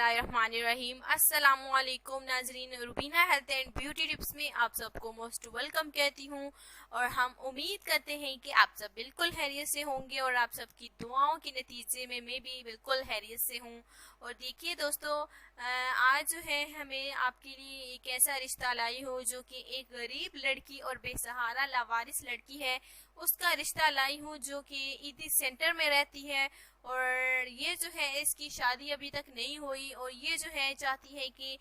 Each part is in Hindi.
बिस्मिल्लाहिर्रहमानिर्रहीम। अस्सलामुअलैकुम नाजरीन, Rubina health and beauty tips में आप सबको मोस्ट वेलकम कहती हूँ और हम उम्मीद करते हैं कि आप सब बिल्कुल खैरियत से होंगे और आप सबकी दुआओं के नतीजे में मैं भी बिल्कुल खैरियत से हूँ। और देखिए दोस्तों, आज जो है हमें आपके लिए एक ऐसा रिश्ता लाई हो जो कि एक गरीब लड़की और बेसहारा लावारिस लड़की है, उसका रिश्ता लाई हूँ जो कि ईदी सेंटर में रहती है। और ये जो है इसकी शादी अभी तक नहीं हुई और ये जो है चाहती है कि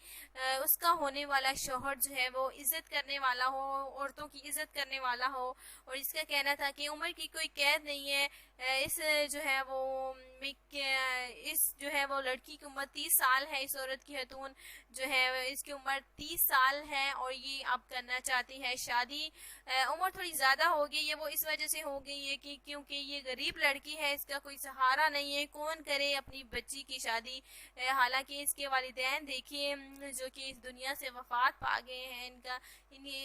उसका होने वाला शौहर जो है वो इज्जत करने वाला हो, औरतों की इज्जत करने वाला हो। और इसका कहना था कि उम्र की कोई कैद नहीं है। इस जो है वो इस जो है वो लड़की की उम्र 30 साल है। इस औरत की खतून जो है इसकी उम्र 30 साल है और ये अब करना चाहती है शादी। उम्र थोड़ी ज़्यादा हो गई है, वो इस वजह से हो गई है कि क्योंकि ये गरीब लड़की है, इसका कोई सहारा नहीं है, कौन करे अपनी बच्ची की शादी। हालांकि इसके वालिदैन देखिए जो कि इस दुनिया से वफात पा गए हैं,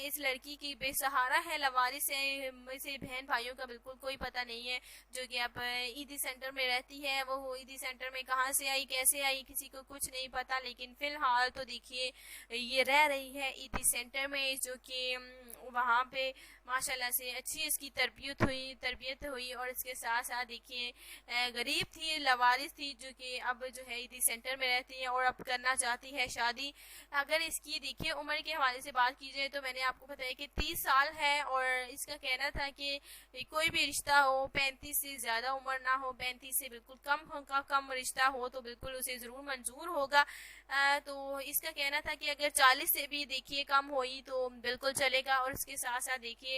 इस लड़की की बेसहारा है, लवारिस है, इसे बहन भाइयों का बिल्कुल कोई पता नहीं है। जो कि अब ईदी सेंटर में रहती है, वो ईदी सेंटर में कहाँ से आई कैसे आई किसी को कुछ नहीं पता। लेकिन फिलहाल तो देखिए ये रह रही है ईदी सेंटर में, जो कि वहाँ पे माशाल्लाह से अच्छी इसकी तरबियत हुई। और इसके साथ साथ देखिए गरीब थी, लवारिस थी, जो कि अब जो है ईदी सेंटर में रहती है और अब करना चाहती है शादी। अगर इसकी देखिए उम्र के हवाले से बात की जाए तो मैंने आपको बताया कि 30 साल है और इसका कहना था कि कोई भी रिश्ता हो 35 से ज़्यादा उम्र ना हो, 35 से बिल्कुल कम रिश्ता हो तो बिल्कुल उसे ज़रूर मंजूर होगा। तो इसका कहना था कि अगर 40 से भी देखिए कम हुई तो बिल्कुल चलेगा। और इसके साथ साथ देखिए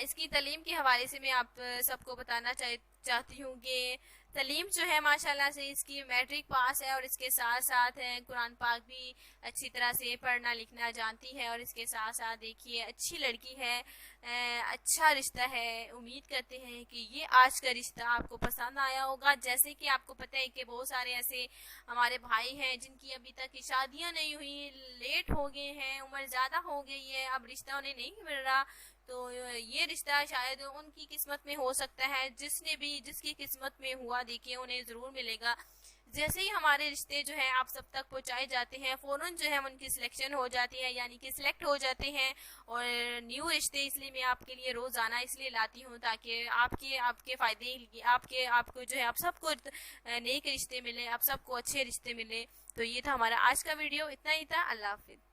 इसकी तालीम के हवाले से मैं आप सबको बताना चाहती हूँ कि तलीम जो है माशाल्लाह से इसकी मैट्रिक पास है और इसके साथ साथ कुरान पाक भी अच्छी तरह से पढ़ना लिखना जानती है। और इसके साथ साथ देखिए अच्छी लड़की है, अच्छा रिश्ता है। उम्मीद करते हैं कि ये आज का रिश्ता आपको पसंद आया होगा। जैसे कि आपको पता है कि बहुत सारे ऐसे हमारे भाई हैं जिनकी अभी तक शादियां नहीं हुई, लेट हो गए हैं, उम्र ज़्यादा हो गई है, अब रिश्ता उन्हें नहीं मिल रहा। तो ये रिश्ता शायद उनकी किस्मत में हो सकता है, जिसकी किस्मत में हुआ देखिए उन्हें ज़रूर मिलेगा। जैसे ही हमारे रिश्ते जो है आप सब तक पहुंचाए जाते हैं, फ़ौरन जो है उनकी सिलेक्शन हो जाती है, यानी कि सिलेक्ट हो जाते हैं। और न्यू रिश्ते इसलिए मैं आपके लिए रोज़ाना इसलिए लाती हूँ ताकि आपके फ़ायदे आपको जो है आप सबको नेक रिश्ते मिले, आप सबको अच्छे रिश्ते मिले। तो ये था हमारा आज का वीडियो, इतना ही था। अल्लाह हाफिज़।